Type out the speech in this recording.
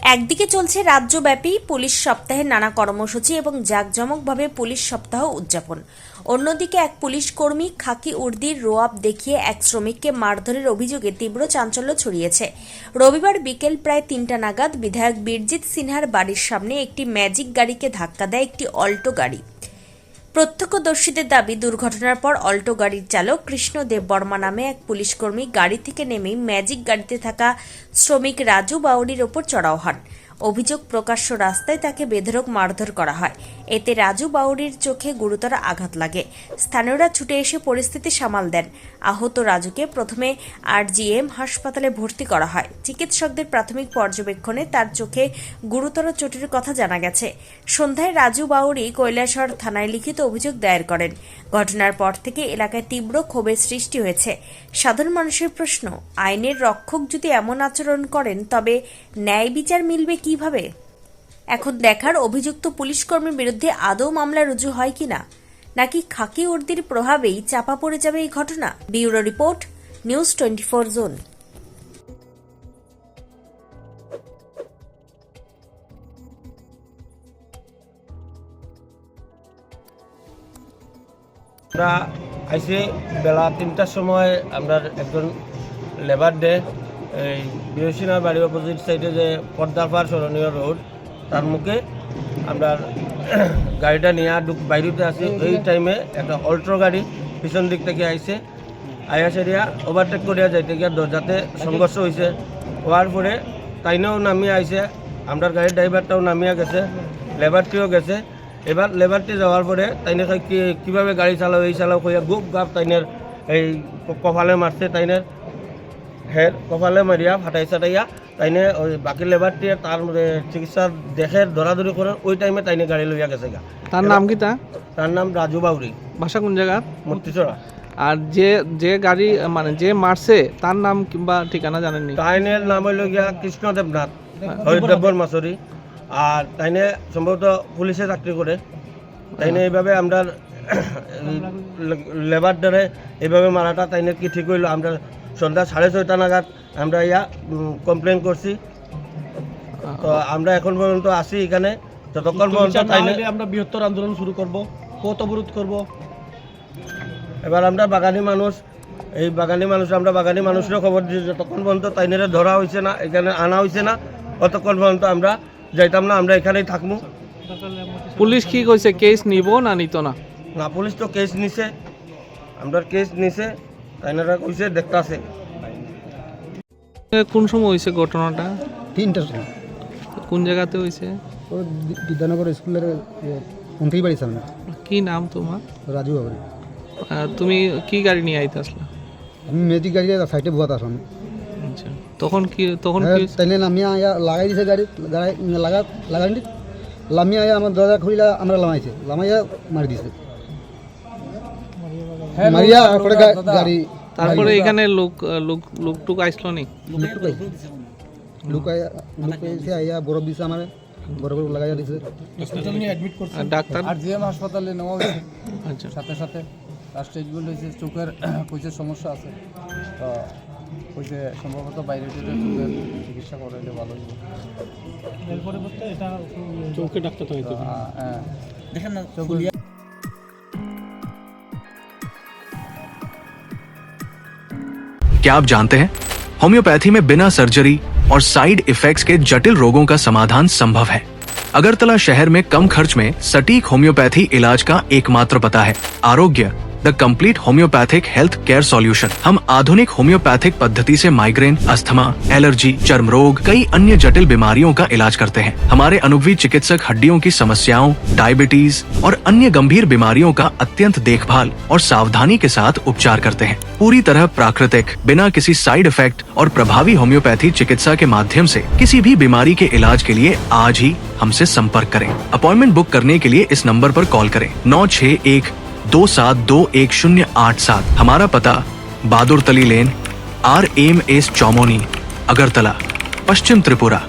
একদিকে চলছে রাজ্যব্যাপী পুলিশ সপ্তাহের নানা কর্মসূচি এবং জাঁকজমকভাবে পুলিশ সপ্তাহ উদযাপন। অন্যদিকে এক পুলিশ কর্মী খাকি উর্দির রোয়াব দেখিয়ে এক শ্রমিককে মারধরের অভিযোগে তীব্র চাঞ্চল্য ছড়িয়েছে। রবিবার বিকেল প্রায় ৩টা নাগাদ বিধায়ক বীরজিৎ সিনহার বাড়ির সামনে একটি ম্যাজিক গাড়িকে ধাক্কা দেয় একটি অল্টো গাড়ি। প্রত্যক্ষদর্শীদের দাবি, দুর্ঘটনার পর অল্টো গাড়ির চালক কৃষ্ণ দেব বর্মা নামে এক পুলিশকর্মী গাড়ি থেকে নেমেই ম্যাজিক গাড়িতে থাকা শ্রমিক রাজু বাউরির ওপর চড়াও হন। অভিযোগ, প্রকাশ্য রাস্তায় তাকে বেধড়ক মারধর করা হয়। এতে রাজু বাউরির চোখে গুরুতর আঘাত লাগে। স্থানীয়রা ছুটে এসে পরিস্থিতি সামাল দেন। আহত রাজুকে প্রথমে RGM হাসপাতালে ভর্তি করা হয়। চিকিৎসকদের প্রাথমিক পর্যবেক্ষণে তার চোখে গুরুতর চোটের কথা জানা গেছে। সন্ধ্যায় রাজু বাউরি কৈলাসহর থানায় লিখিত অভিযোগ দায়ের করেন। ঘটনার পর থেকে এলাকায় তীব্র ক্ষোভের সৃষ্টি হয়েছে। সাধারণ মানুষের প্রশ্ন, আইনের রক্ষক যদি এমন আচরণ করেন তবে ন্যায় বিচার মিলবে কিভাবে? এখন দেখার অভিযুক্ত পুলিশকর্মীর বিরুদ্ধে আদৌ মামলা রুজু হয় কিনা, নাকি খাকি উর্দির প্রভাবেই চাপা পড়ে যাবে এই ঘটনা। Bureau report, news 24 zone. আমরা আইসি বেলা 3টার সময় আমরা একজন লেবার ডে এই বিরসিনার বাড়ির অপোজিট সাইডে যে পদ্মাপাড় স্মরণীয় রোড তার মুখে আমরা গাড়িটা নিয়ে বাইরেতে আসি। এই টাইমে একটা অল্ট্রো গাড়ি পিছন দিক থেকে আইসে আয়াসেরিয়া ওভারটেক করিয়া যাইতে গিয়া দরজাতে সংঘর্ষ হয়েছে। হওয়ার পরে তাইনেও নামিয়ে আইসে, আমরা গাড়ির ড্রাইভারটাও নামিয়া গেছে, লেবারটিও গেছে। এবার লেবারটি যাওয়ার পরে তাইনে কীভাবে গাড়ি চালাও এই চালাও কইয়া গুপ গাপ তাইনের এই কপালে মারছে, তাইনের হের কপালে মারিয়া ফাটাই চাটাইয়া তাইনে ওই বাকি লেবারটি তার চিকিৎসার দেখে দৌড়াদৌড়ি করে ওই টাইমে তাইনে গাড়ি লইয়া গেছে গা। তার নাম কি? তার নাম রাজু বাউরি, বাসা কোন জায়গা? মূর্তিচড়া। আর যে গাড়ি মানে যে মারছে তার নাম কিংবা ঠিকানা জানেননি? তাইনের নাম হইল গিয়া কৃষ্ণ দেবনাথ, হরিদেবর মাসুরি। আর তাইনে সম্ভবত পুলিশে চাকরি করে। তাইনে এইভাবে আমরা লেবার দ্বারে এইভাবে মারাটা তাইনে কি ঠিক হইল? আমরা সন্ধ্যা 6:30 নাগাদ আমরা ইয়া কমপ্লেন করছি। তো আমরা এখন পর্যন্ত আসি এখানে, যতক্ষণ পর্যন্ত তাইনে আমরা বৃহত্তর আন্দোলন শুরু করব, পথ অবরোধ করব। এবার আমরা বাগানি মানুষ, এই বাগানি মানুষ আমরা বাগানি মানুষেরও খবর দিচ্ছি, যতক্ষণ পর্যন্ত তাইনেরা ধরা হয়েছে না, এখানে আনা হয়েছে না, ততক্ষণ পর্যন্ত আমরা যাইতাম না, আমরা এখানেই থাকবো। পুলিশ কি কইছে, কেস নিব না নিত না? না, পুলিশ তো কেস নিছে, আমরা কেস নিছে, তাইনারা কইছে দেখতাছে। কোন সময় হয়েছে ঘটনাটা? 3টার সময়। কোন জায়গাতে হয়েছে? ও বিদ্যানগর স্কুলের উনতেই বাড়ি সামনে। কি নাম তোমার? রাজু বাবরি। তুমি কি গাড়ি নিয়ে আইতে আসলা? আমি ম্যাজিক গাড়ি সাইডে বোয়াত আসলাম। আচ্ছা, তখন কি তাইলে নামিয়া আয়া লাগাই দিছে গাড়ি লাগাই লামিয়া আয়া আমার দরজা খুলিলা, আমরা লামাইছে, লামাইয়া মারি দিছে মারিয়া। গাড়ি তারপরে এখানে লোকটুক আসলো নি? লোক আইয়া বরফ দিছে, আমার বরফ লাগাইয়া দিছে। হসপিটাল নিয়ে অ্যাডমিট করছে ডাক্তার RGM হাসপাতালে নেওয়া হয়েছে। আচ্ছা, সাথে সাথে লাস্ট স্টেজগুলো হয়েছে, চোখের কইছে সমস্যা আছে, তো কইছে সম্ভবত বাইরে চোখের চিকিৎসা করাইলে ভালো হবে। এর পরিবর্তে এটা চোখে ডাক্তার তো হইতে হ্যাঁ দেখেন না চোখে। क्या आप जानते हैं होम्योपैथी में बिना सर्जरी और साइड इफेक्ट्स के जटिल रोगों का समाधान संभव है। अगरतला शहर में कम खर्च में सटीक होम्योपैथी इलाज का एकमात्र पता है आरोग्य, the complete homeopathic health care solution. हम आधुनिक होम्योपैथिक पद्धति से माइग्रेन, अस्थमा, एलर्जी, चर्म रोग, कई अन्य जटिल बीमारियों का इलाज करते हैं। हमारे अनुभवी चिकित्सक हड्डियों की समस्याओं, डायबिटीज और अन्य गंभीर बीमारियों का अत्यंत देखभाल और सावधानी के साथ उपचार करते हैं। पूरी तरह प्राकृतिक, बिना किसी साइड इफेक्ट और प्रभावी होम्योपैथी चिकित्सा के माध्यम से किसी भी बीमारी के इलाज के लिए आज ही हमसे संपर्क करें। अपॉइंटमेंट बुक करने के लिए इस नंबर पर कॉल करें 9612721087। हमारा पता बहादुर तली लेन, RMS चौमोनी, अगरतला, पश्चिम त्रिपुरा।